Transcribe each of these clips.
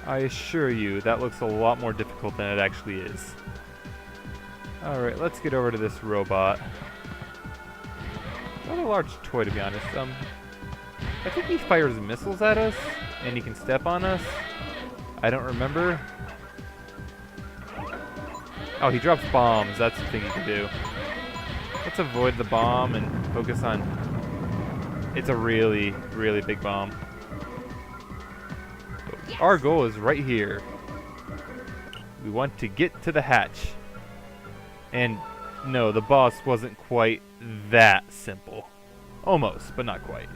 I assure you, that looks a lot more difficult than it actually is. Alright, let's get over to this robot. Not a large toy, to be honest. I think he fires missiles at us, and he can step on us. I don't remember. Oh, he drops bombs. That's the thing he can do. Let's avoid the bomb and focus on... It's a really, really big bomb. But our goal is right here. We want to get to the hatch. And no, the boss wasn't quite that simple. Almost, but not quite.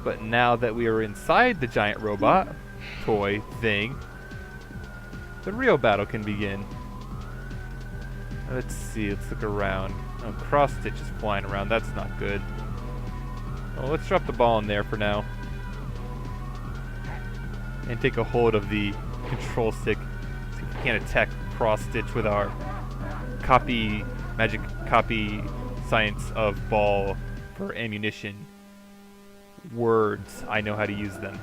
But now that we are inside the giant robot toy thing, the real battle can begin. Let's see, let's look around. Oh, cross stitch is flying around, that's not good. Oh, let's drop the ball in there for now. And take a hold of the control stick so we can't attack cross stitch with our magic copy science of ball for ammunition. Words, I know how to use them.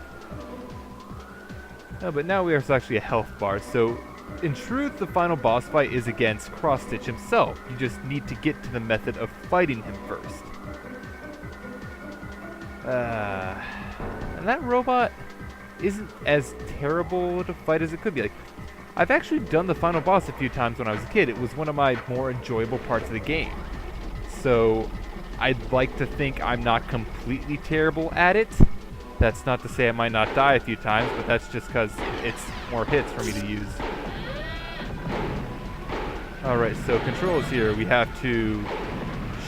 No, but now there's actually a health bar, so in truth the final boss fight is against Cross Stitch himself. You just need to get to the method of fighting him first. And that robot isn't as terrible to fight as it could be. Like, I've actually done the final boss a few times when I was a kid. It was one of my more enjoyable parts of the game. So I'd like to think I'm not completely terrible at it. That's not to say I might not die a few times, but that's just because it's more hits for me to use. Alright, so controls here. We have to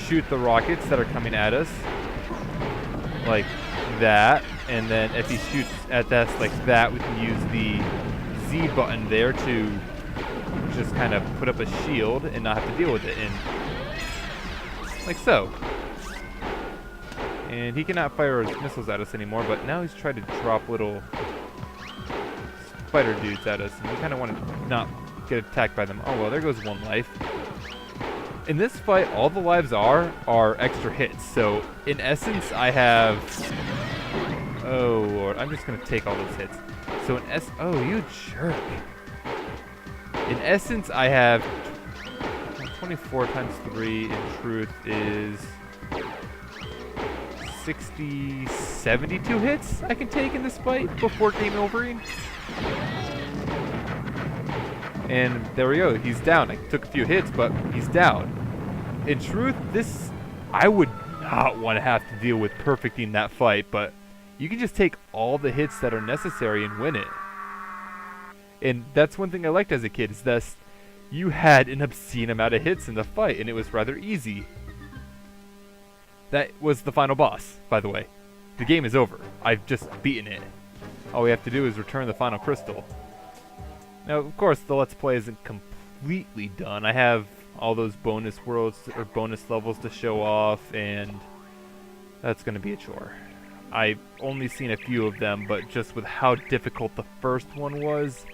shoot the rockets that are coming at us. Like that. And then if he shoots at us like that, we can use the Z button there to just kind of put up a shield and not have to deal with it. And like so. And he cannot fire his missiles at us anymore, but now he's trying to drop little spider dudes at us, and we kind of want to not get attacked by them. Oh well, there goes one life. In this fight, all the lives are extra hits, so in essence I have... Oh lord, I'm just going to take all those hits. So in oh, you jerk. In essence, I have 24 times 3 in truth is 60, 72 hits I can take in this fight before game overing. And there we go, he's down. I took a few hits, but he's down. In truth, this, I would not want to have to deal with perfecting that fight, but you can just take all the hits that are necessary and win it. And that's one thing I liked as a kid, is that you had an obscene amount of hits in the fight, and it was rather easy. That was the final boss, by the way. The game is over. I've just beaten it. All we have to do is return the final crystal. Now, of course, the Let's Play isn't completely done. I have all those bonus worlds or bonus levels to show off, and that's going to be a chore. I've only seen a few of them, but just with how difficult the first one was,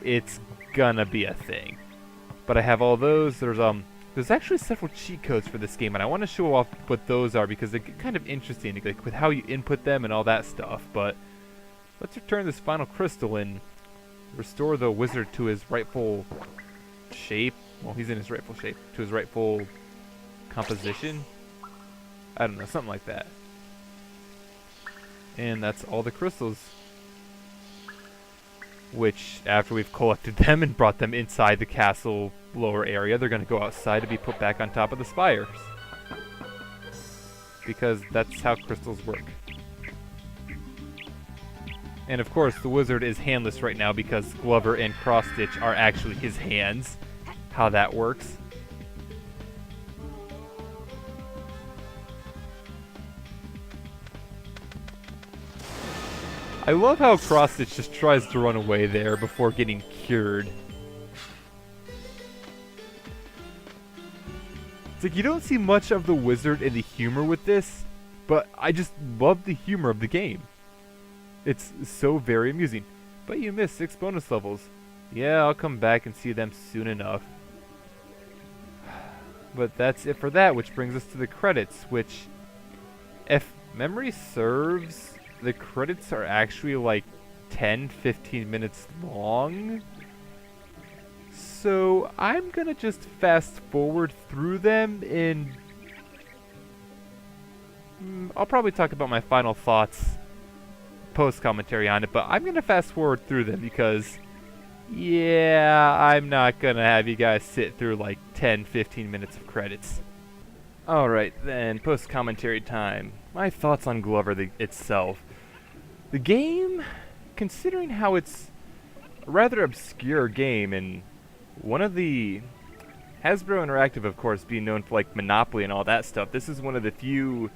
it's gonna be a thing. But I have all those. There's actually several cheat codes for this game, and I want to show off what those are because they're kind of interesting, like with how you input them and all that stuff. But let's return this final crystal and restore the wizard to his rightful shape. Well, he's in his rightful shape. To his rightful composition. I don't know, something like that. And that's all the crystals. Which, after we've collected them and brought them inside the castle lower area, they're going to go outside to be put back on top of the spires. Because that's how crystals work. And of course, the wizard is handless right now because Glover and Cross Stitch are actually his hands. How that works. I love how Cross Stitch just tries to run away there before getting cured. It's like you don't see much of the wizard in the humor with this, but I just love the humor of the game. It's so very amusing. But you missed 6 bonus levels. Yeah, I'll come back and see them soon enough. But that's it for that, which brings us to the credits, which, if memory serves, the credits are actually like 10-15 minutes long. So I'm gonna just fast forward through them, and I'll probably talk about my final thoughts post commentary on it, but I'm gonna fast forward through them because yeah, I'm not gonna have you guys sit through like 10-15 minutes of credits. Alright then, post commentary time. My thoughts on Glover itself. The game, considering how it's a rather obscure game, and one of the Hasbro Interactive, of course, being known for like Monopoly and all that stuff, this is one of the few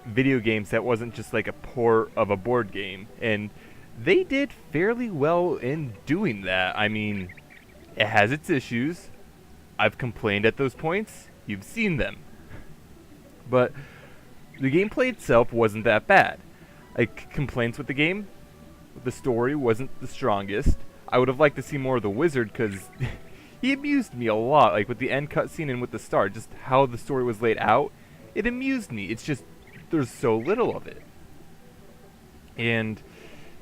video games that wasn't just like a port of a board game, and they did fairly well in doing that. I mean, it has its issues. I've complained at those points. You've seen them. But the gameplay itself wasn't that bad. Like, complaints with the game, the story wasn't the strongest. I would have liked to see more of the wizard because he amused me a lot. Like with the end cutscene and with the start, just how the story was laid out, it amused me. It's just there's so little of it. And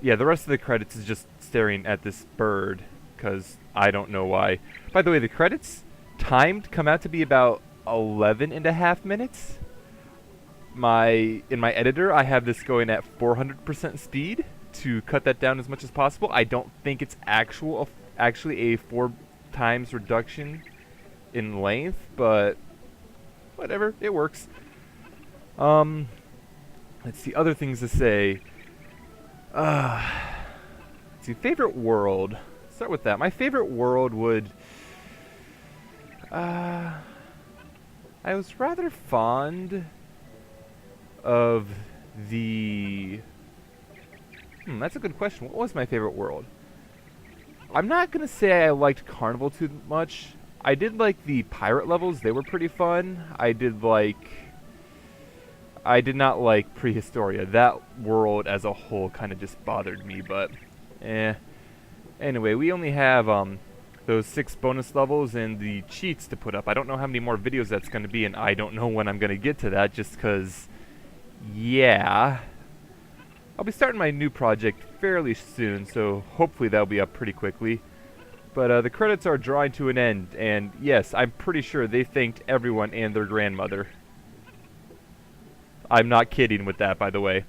yeah, the rest of the credits is just staring at this bird because I don't know why. By the way, the credits timed come out to be about 11.5 minutes. In my editor, I have this going at 400% speed to cut that down as much as possible. I don't think it's actually a 4 times reduction in length, but whatever, it works. Let's see, other things to say. Let's see, favorite world. Start with that. My favorite world would... I was rather fond of the... that's a good question. What was my favorite world? I'm not going to say I liked Carnival too much. I did like the pirate levels. They were pretty fun. I did not like Prehistoria. That world as a whole kind of just bothered me, but Anyway, we only have those 6 bonus levels and the cheats to put up. I don't know how many more videos that's going to be, and I don't know when I'm going to get to that just because, yeah. I'll be starting my new project fairly soon, so hopefully that'll be up pretty quickly. But the credits are drawing to an end, and yes, I'm pretty sure they thanked everyone and their grandmother. I'm not kidding with that, by the way.